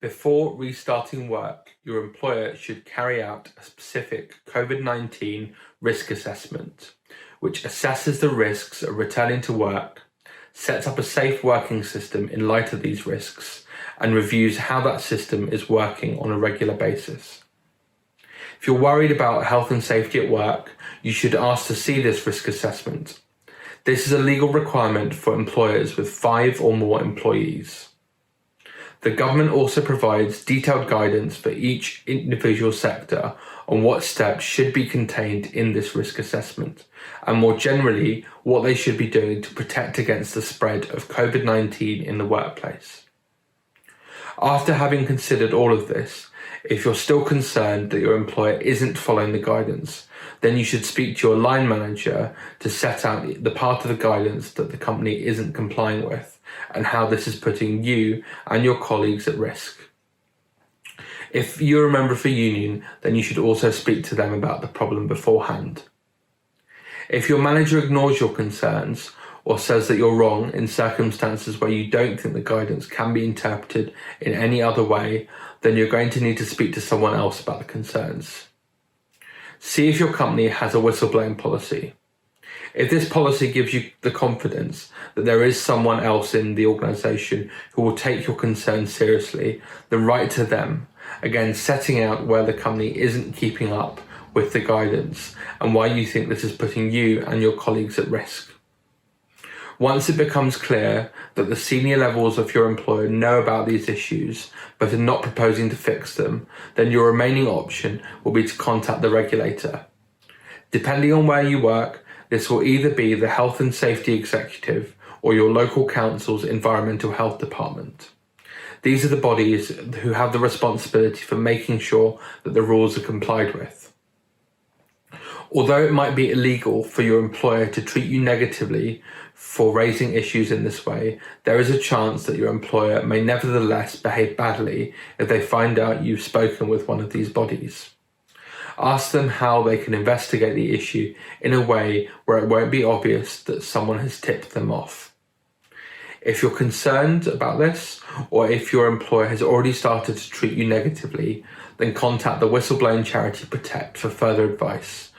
Before restarting work, your employer should carry out a specific COVID-19 risk assessment, which assesses the risks of returning to work, sets up a safe working system in light of these risks, and reviews how that system is working on a regular basis. If you're worried about health and safety at work, you should ask to see this risk assessment. This is a legal requirement for employers with 5 or more employees. The government also provides detailed guidance for each individual sector on what steps should be contained in this risk assessment, and more generally, what they should be doing to protect against the spread of COVID-19 in the workplace. After having considered all of this, if you're still concerned that your employer isn't following the guidance, then you should speak to your line manager to set out the part of the guidance that the company isn't complying with and how this is putting you and your colleagues at risk. If you're a member of a union, then you should also speak to them about the problem beforehand. If your manager ignores your concerns or says that you're wrong in circumstances where you don't think the guidance can be interpreted in any other way, then you're going to need to speak to someone else about the concerns. See if your company has a whistleblowing policy. If this policy gives you the confidence that there is someone else in the organisation who will take your concerns seriously, then write to them, again setting out where the company isn't keeping up with the guidance and why you think this is putting you and your colleagues at risk. Once it becomes clear that the senior levels of your employer know about these issues but are not proposing to fix them, then your remaining option will be to contact the regulator. Depending on where you work, this will either be the Health and Safety Executive or your local council's Environmental Health Department. These are the bodies who have the responsibility for making sure that the rules are complied with. Although it might be illegal for your employer to treat you negatively for raising issues in this way, there is a chance that your employer may nevertheless behave badly if they find out you've spoken with one of these bodies. Ask them how they can investigate the issue in a way where it won't be obvious that someone has tipped them off. If you're concerned about this, or if your employer has already started to treat you negatively, then contact the whistleblowing charity Protect for further advice.